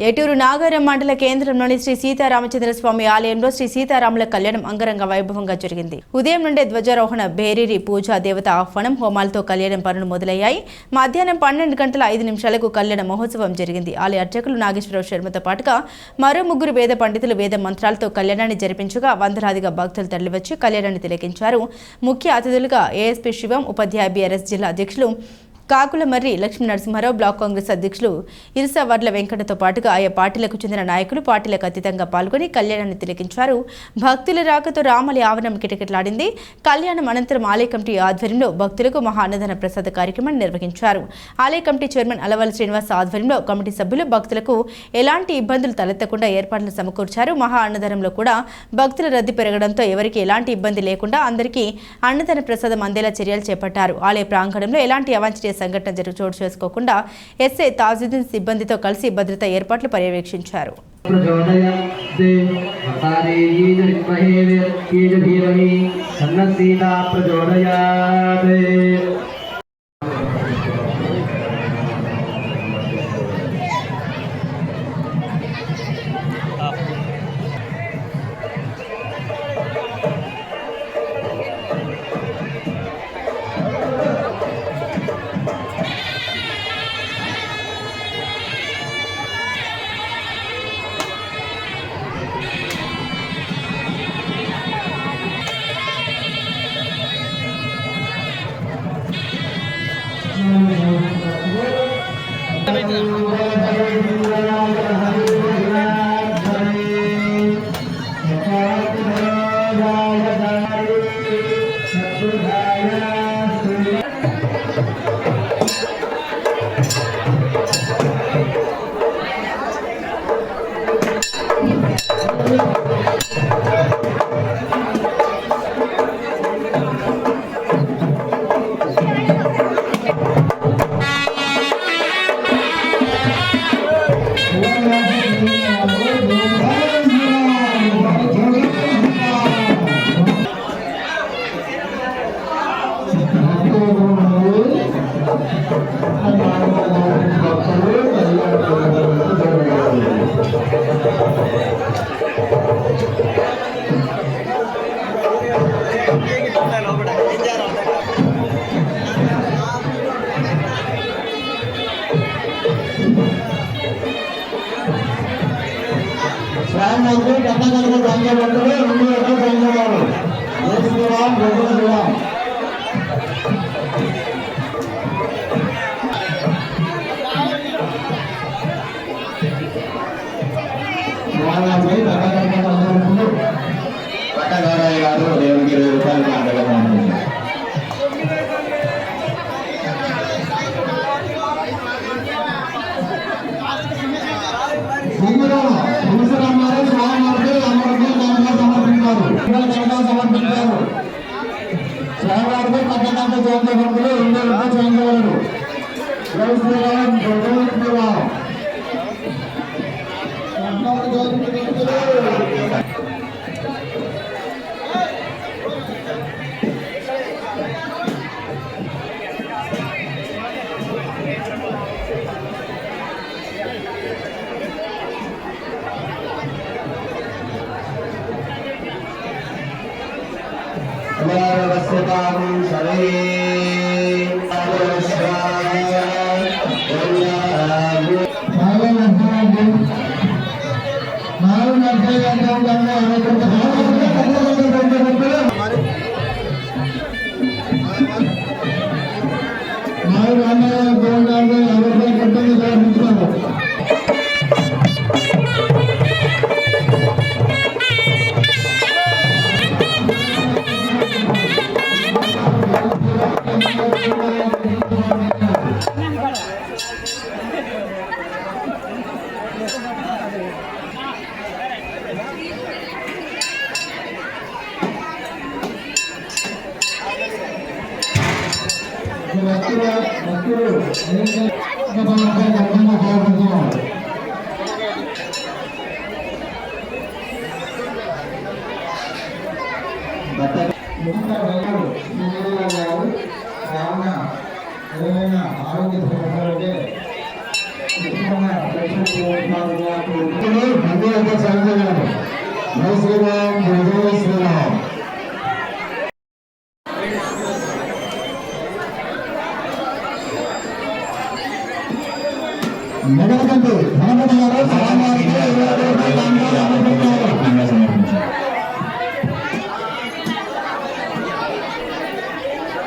ఏటూరు నాగారం మండల కేంద్రంలోని శ్రీ సీతారామచంద్ర స్వామి ఆలయంలో శ్రీ సీతారాముల కళ్యాణం అంగరంగ వైభవంగా జరిగింది. ఉదయం నుండే ధ్వజారోహణ, బేరీరి పూజ, దేవత ఆహ్వానం, హోమాలతో కళ్యాణం పనులు మొదలయ్యాయి. మధ్యాహ్నం 12:05 కళ్యాణ మహోత్సవం జరిగింది. ఆలయ అర్చకులు నాగేశ్వరరావు శర్మతో పాటుగా మరో 3 వేద పండితులు వేద మంత్రాలతో కళ్యాణాన్ని జరిపించగా వందలాదిగా భక్తులు తరలివచ్చి కళ్యాణాన్ని తిలకించారు. ముఖ్య అతిథులుగా ఏఎస్పీ శివం, ఉపాధ్యాయ బీఆర్ఎస్ జిల్లా అధ్యక్షులు కాకులమర్రి లక్ష్మీ నరసింహారావు, బ్లాక్ కాంగ్రెస్ అధ్యక్షులు ఇరుసవర్ల వెంకటతో పాటుగా ఆయా పార్టీలకు చెందిన నాయకులు పార్టీలకు అతీతంగా పాల్గొని కళ్యాణాన్ని తిలకించారు. భక్తుల రాకతో రామాలయ ఆవరణం కిటకిటలాడింది. కళ్యాణం అనంతరం ఆలయ కమిటీ ఆధ్వర్యంలో భక్తులకు మహా అన్నదాన ప్రసాద కార్యక్రమాన్ని నిర్వహించారు. ఆలయ కమిటీ చైర్మన్ అలవాల శ్రీనివాస్ ఆధ్వర్యంలో కమిటీ సభ్యులు భక్తులకు ఎలాంటి ఇబ్బందులు తలెత్తకుండా ఏర్పాట్లు సమకూర్చారు. మహా అన్నదానంలో కూడా భక్తుల రద్దీ పెరగడంతో ఎవరికి ఎలాంటి ఇబ్బంది లేకుండా అందరికీ అన్నదాన ప్రసాదం అందేలా చర్యలు చేపట్టారు. ఆలయ ప్రాంగణంలో ఎలాంటి అవాంఛనీయ సంఘటన చోటు చేసుకోకుండా ఎస్ఐ తాజుద్దీన్ సిబ్బందితో కలిసి భద్రతా ఏర్పాట్లు పర్యవేక్షించారు.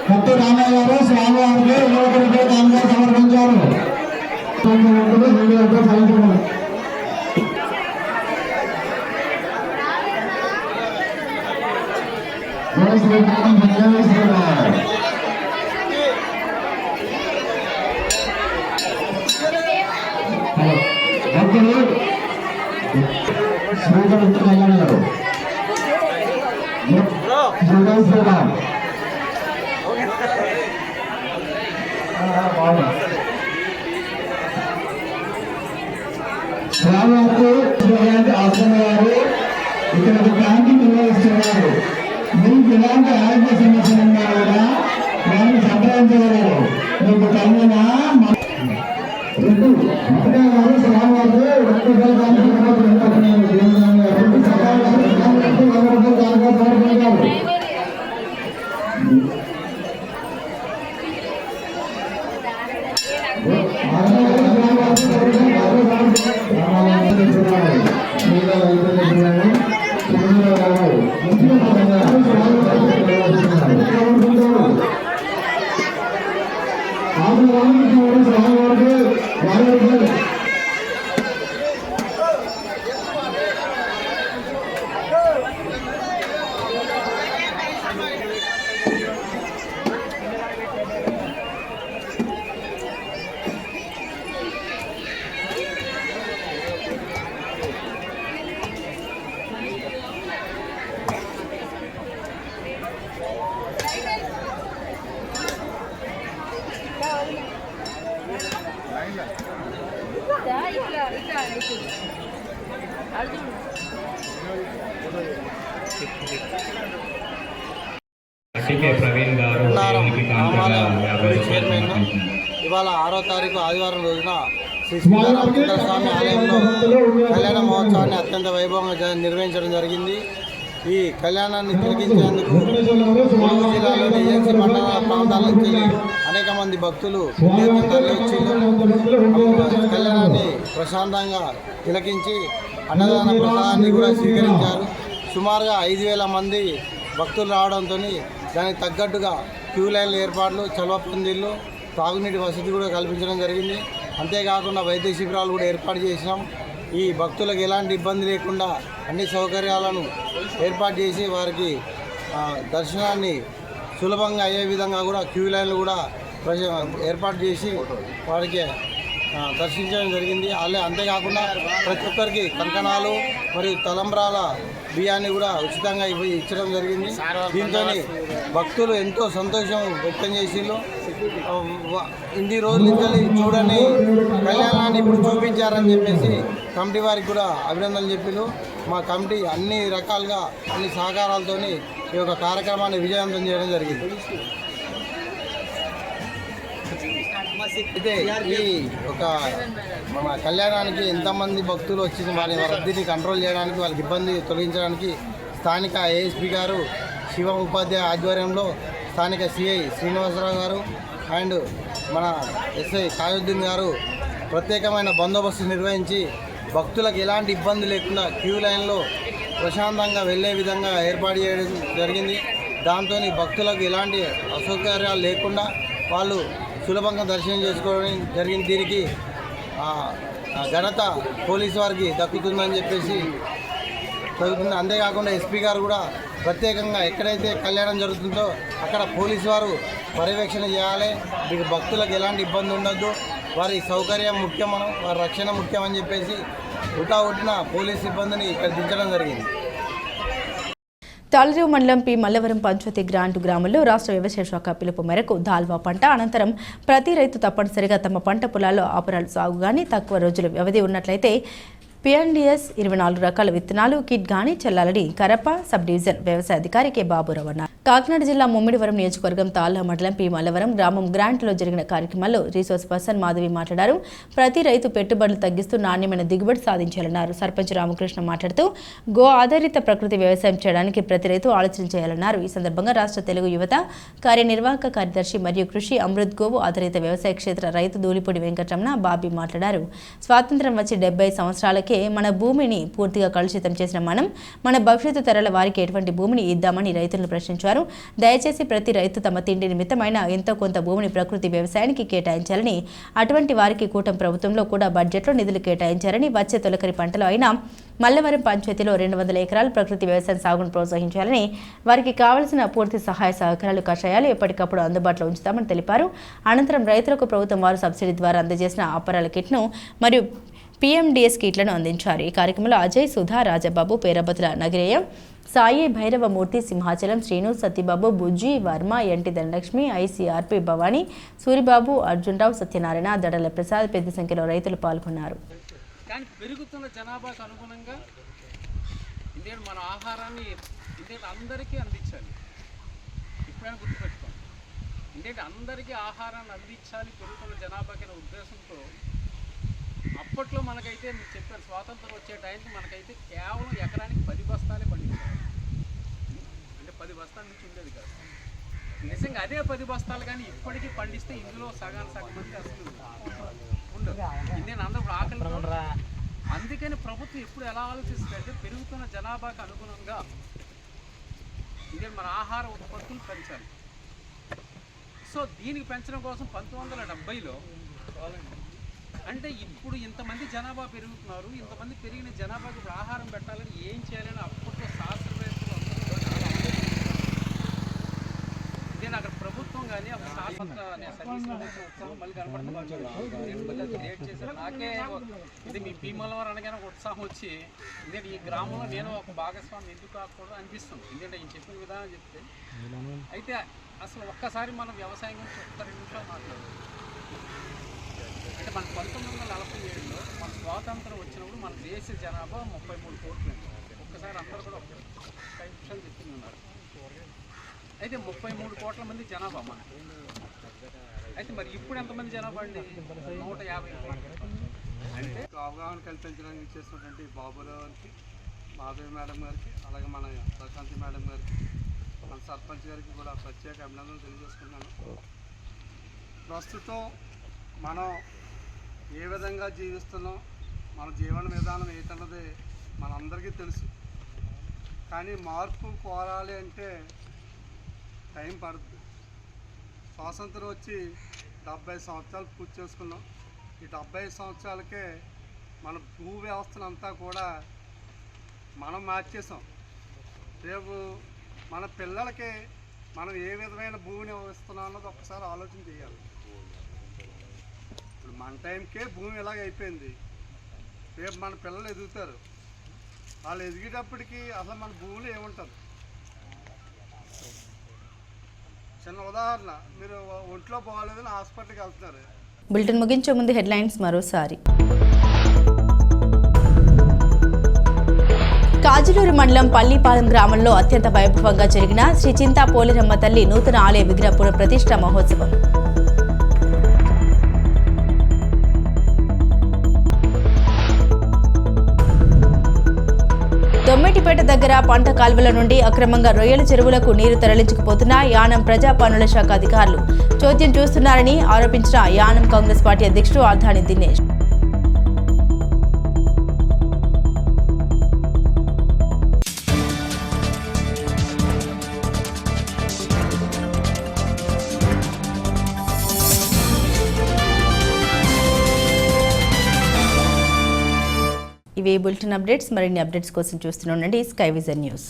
కొత్త రామయ్య గారు స్వామివారికి 20 రూపాయలు కానుక సమర్పించారు. స్వామివారికి ఆశ్రమ వారు ఇక్కడ ఒక క్యాంటీన్ నిర్వహిస్తున్నారు. మీకు ఎలాంటి ఆరోగ్య సమస్యలు ఉన్నా కూడా వారిని సంప్రదించగలరు. మీకు తగిన గారు స్వామివారికి 2 రూపాయలు సమర్పించారు. ఇవాళ 6వ తారీఖు ఆదివారం రోజున శ్రీ సీతారామచంద్ర స్వామి ఆలయంలో కళ్యాణ మహోత్సవాన్ని అత్యంత వైభవంగా నిర్వహించడం జరిగింది. ఈ కళ్యాణాన్ని తిలకించేందుకు ములుగు జిల్లాలోని ఏజెన్సీ మండల ప్రాంతాల నుంచి అనేక మంది భక్తులు తరలివచ్చి కళ్యాణాన్ని ప్రశాంతంగా తిలకించి అన్నదాన ప్రసాదాన్ని కూడా స్వీకరించారు. సుమారుగా 5,000 మంది భక్తులు రావడంతో దానికి తగ్గట్టుగా క్యూ లైన్ల ఏర్పాట్లు, చలవ పందిళ్ళు, తాగునీటి వసతి కూడా కల్పించడం జరిగింది. అంతేకాకుండా వైద్య శిబిరాలు కూడా ఏర్పాటు చేసినాం. ఈ భక్తులకు ఎలాంటి ఇబ్బంది లేకుండా అన్ని సౌకర్యాలను ఏర్పాటు చేసి వారికి దర్శనాన్ని సులభంగా అయ్యే విధంగా కూడా క్యూ లైన్లు కూడా ఏర్పాటు చేసి వారికి దర్శించడం జరిగింది. అంతేకాకుండా ప్రతి ఒక్కరికి కంకణాలు మరియు తలంబ్రాల బియ్యాన్ని కూడా ఉచితంగా ఇచ్చడం జరిగింది. దీంతో భక్తులు ఎంతో సంతోషం వ్యక్తం చేసిళ్ళు. ఇన్ని రోజుల నుంచి చూడని కళ్యాణాన్ని ఇప్పుడు చూపించారని చెప్పేసి కమిటీ వారికి కూడా అభినందనలు చెప్పిళ్ళు. మా కమిటీ అన్ని రకాలుగా అన్ని సహకారాలతో ఈ యొక్క కార్యక్రమాన్ని విజయవంతం చేయడం జరిగింది. అయితే ఈ ఒక మన కళ్యాణానికి ఎంతమంది భక్తులు వచ్చి వారి రద్దీని కంట్రోల్ చేయడానికి, వాళ్ళకి ఇబ్బంది తొలగించడానికి స్థానిక ఏఎస్పీ గారు శివ ఉపాధ్యాయ ఆధ్వర్యంలో స్థానిక సిఐ శ్రీనివాసరావు గారు అండ్ మన ఎస్ఐ కాయుద్దీన్ గారు ప్రత్యేకమైన బందోబస్తు నిర్వహించి భక్తులకు ఎలాంటి ఇబ్బంది లేకుండా క్యూ లైన్లో ప్రశాంతంగా వెళ్ళే విధంగా ఏర్పాటు చేయడం జరిగింది. దాంతో భక్తులకు ఎలాంటి అసౌకర్యాలు లేకుండా వాళ్ళు సులభంగా దర్శనం చేసుకోవడం జరిగింది. దీనికి ఘనత పోలీసు వారికి దక్కుతుందని చెప్పేసి జరుగుతుంది. అంతేకాకుండా ఎస్పీ గారు కూడా ప్రత్యేకంగా ఎక్కడైతే కళ్యాణం జరుగుతుందో అక్కడ పోలీసు వారు పర్యవేక్షణ చేయాలి. మీకు భక్తులకు ఎలాంటి ఇబ్బంది ఉండొద్దు, వారి సౌకర్యం ముఖ్యం, వారి రక్షణ ముఖ్యం అని చెప్పేసి ఉటావుటిన పోలీస్ సిబ్బందిని ఇక్కడ దించడం జరిగింది. తాళరేవు మండలం పి మల్లవరం పంచాయతీ గ్రామంలో రాష్ట్ర వ్యవసాయ శాఖ పిలుపు మేరకు దాల్వా పంట అనంతరం ప్రతి రైతు తప్పనిసరిగా తమ పంట పొలాల్లో ఆపరాలు సాగు కానీ తక్కువ రోజుల వ్యవధి ఉన్నట్లయితే PNDS 24 రకాల విత్తనాలు కిట్ గాని చెల్లాలని కరప సబ్ డివిజన్ వ్యవసాయ అధికారి కె బాబురావు అన్నారు. కాకినాడ జిల్లా ముమ్మిడివరం నియోజకవర్గం తాళ్ళ మండలం పి మల్లవరం గ్రామం గ్రాంట్లో జరిగిన కార్యక్రమంలో రిసోర్స్ పర్సన్ మాధవి మాట్లాడారు. ప్రతి రైతు పెట్టుబడులు తగ్గిస్తూ నాణ్యమైన దిగుబడి సాధించాలన్నారు. సర్పంచ్ రామకృష్ణ మాట్లాడుతూ గో ఆధారిత ప్రకృతి వ్యవసాయం చేయడానికి ప్రతి రైతు ఆలోచన చేయాలన్నారు. ఈ సందర్భంగా రాష్ట్ర తెలుగు యువత కార్యనిర్వాహక కార్యదర్శి మరియు కృషి అమృత్ గోవు ఆధారిత వ్యవసాయ క్షేత్ర రైతు ధూళిపూడి వెంకటరమణ బాబీ మాట్లాడారు. స్వాతంత్ర్యం వచ్చి 70 సంవత్సరాలకే మన భూమిని పూర్తిగా కలుషితం చేసిన మనం మన భవిష్యత్తు తరాల వారికి ఎటువంటి భూమిని ఇద్దామని రైతులను ప్రశ్నించారు. దయచేసి ప్రతి రైతు తమ తిండి నిమిత్తమైన ఎంతో కొంత భూమిని ప్రకృతి వ్యవసాయానికి కేటాయించాలని, అటువంటి వారికి కూటమి ప్రభుత్వంలో కూడా బడ్జెట్లో నిధులు కేటాయించారని, వచ్చే తొలకరి పంటలో అయినా మల్లవరం పంచాయతీలో 200 ఎకరాలు ప్రకృతి వ్యవసాయం సాగును ప్రోత్సహించాలని, వారికి కావలసిన పూర్తి సహాయ సహకారాలు కషాయాలు ఎప్పటికప్పుడు అందుబాటులో ఉంచుతామని తెలిపారు. అనంతరం రైతులకు ప్రభుత్వం వారు సబ్సిడీ ద్వారా అందజేసిన అపరాల కిట్ను మరియు PMDS కిట్లను అందించారు. ఈ కార్యక్రమంలో అజయ్, సుధా, రాజబాబు, పేరబతుల నగిరేయ, సాయి, భైరవమూర్తి, సింహాచలం, శ్రీను, సత్యబాబు, బుజ్జి, వర్మ, ఎంటి ధనలక్ష్మి, ICRP భవానీ, సూరిబాబు, అర్జున్రావు, సత్యనారాయణ, దడల ప్రసాద్ పెద్ద సంఖ్యలో రైతులు పాల్గొన్నారు. కానీ పెరుగుతున్న జనాభాకు అనుగుణంగా మన ఆహారాన్ని అందరికీ అందించాలి. ఇప్పుడైనా గుర్తుపెట్టుకోండి, ఎందుకంటే అందరికీ ఆహారాన్ని అందించాలి పెరుగుతున్న జనాభాకి అనే ఉద్దేశంతో అప్పట్లో మనకైతే మీకు చెప్పాను, స్వాతంత్రం వచ్చే టైంకి మనకైతే కేవలం ఎకరానికి 10 బస్తాలే పండించాలి. అంటే 10 బస్తాల నుంచి ఉండేది కాదు. నిజంగా అదే 10 బస్తాలు కానీ ఇప్పటికీ పండిస్తే ఇందులో సగం మంది అసలు ఉండదు. నేను అందరూ ఆకలి. అందుకని ప్రభుత్వం ఎప్పుడు ఎలా ఆలోచిస్తుందంటే పెరుగుతున్న జనాభాకు అనుగుణంగా మన ఆహార ఉత్పత్తులు పెంచాలి. సో దీనికి పెంచడం కోసం 1970లో అంటే ఇప్పుడు ఇంతమంది జనాభా పెరుగుతున్నారు, ఇంతమంది పెరిగిన జనాభాకి ఇప్పుడు ఆహారం పెట్టాలని ఏం చేయాలని అప్పట్లో శాస్త్రవేత్తలు అందరూ నేను అక్కడ ప్రభుత్వం కానీ ఉత్సాహం మళ్ళీ కనపడుతుంది క్రియేట్ చేశారు. నాకే ఇది మీ భీమలవారు అనగానే ఒక ఉత్సాహం వచ్చి నేను ఈ గ్రామంలో నేను ఒక భాగస్వామి ఎందుకు కాకూడదు అనిపిస్తుంది. ఎందుకంటే ఈయన చెప్పిన విధానం చెప్తే అయితే అసలు ఒక్కసారి మనం వ్యవసాయం గురించి 2 నిమిషాలు మాట్లాడాలి. అంటే మన 1947లో మన స్వాతంత్రం వచ్చినప్పుడు మన దేశ జనాభా 33 కోట్లు. ఒక్కసారి అందరూ కూడా 5 నిమిషాలు చెప్తూనే ఉన్నారు. అయితే 33 కోట్ల మంది జనాభా మన. అయితే మరి ఇప్పుడు ఎంతమంది జనాభా అండి? 150. అంటే అవగాహన కల్పించడానికి ఇచ్చేసినటువంటి బాబురావుకి, మాధవి మేడం గారికి, అలాగే మన ప్రశాంతి మేడం గారికి, మన సర్పంచ్ గారికి కూడా ప్రత్యేక అభినందనలు తెలియజేసుకున్నాను. ప్రస్తుతం మనం ఏ విధంగా జీవిస్తున్నాం, మన జీవన విధానం ఏంటన్నది మనందరికీ తెలుసు. కానీ మార్పు కోరాలి అంటే టైం పడుతుంది. స్వాతంత్రం వచ్చి 70 సంవత్సరాలు పూర్తి చేసుకున్నాం. ఈ 70 సంవత్సరాలకే మన భూ వ్యవస్థనంతా కూడా మనం మార్చేసాం. రేపు మన పిల్లలకి మనం ఏ విధమైన భూమిని ఇస్తున్నాం అన్నది ఒకసారి ఆలోచన చేయాలి. ఇప్పుడు మన టైంకే భూమి ఇలాగ అయిపోయింది. రేపు మన పిల్లలు ఎదుగుతారు, వాళ్ళు ఎదిగేటప్పటికి అసలు మన భూమిలో ఏముంటుంది? చిన్న ఉదాహరణ, మీరు ఒంట్లో బాగాలేదని హాస్పిటల్కి వెళ్తున్నారు. బులెటిన్ ముగించే ముందు హెడ్లైన్స్ మరోసారి. కాజులూరు మండలం పల్లిపాలెం గ్రామంలో అత్యంత వైభవంగా జరిగిన శ్రీ చింతా పోలేరమ్మ తల్లి నూతన ఆలయ విగ్రహ పునఃప్రతిష్ఠ మహోత్సవం. దొమ్మెటిపేట దగ్గర పంట కాల్వల నుండి అక్రమంగా రొయ్యల చెరువులకు నీరు తరలించుకుపోతున్న యానం ప్రజా పనుల శాఖ అధికారులు చోద్యం చూస్తున్నారని ఆరోపించిన యానం కాంగ్రెస్ పార్టీ అధ్యక్షుడు ఆర్ధాని దినేష్. ఇవే బులెటిన్ అప్డేట్స్. మరిన్ని అప్డేట్స్ కోసం చూస్తూనే ఉండండి స్కై విజన్ న్యూస్.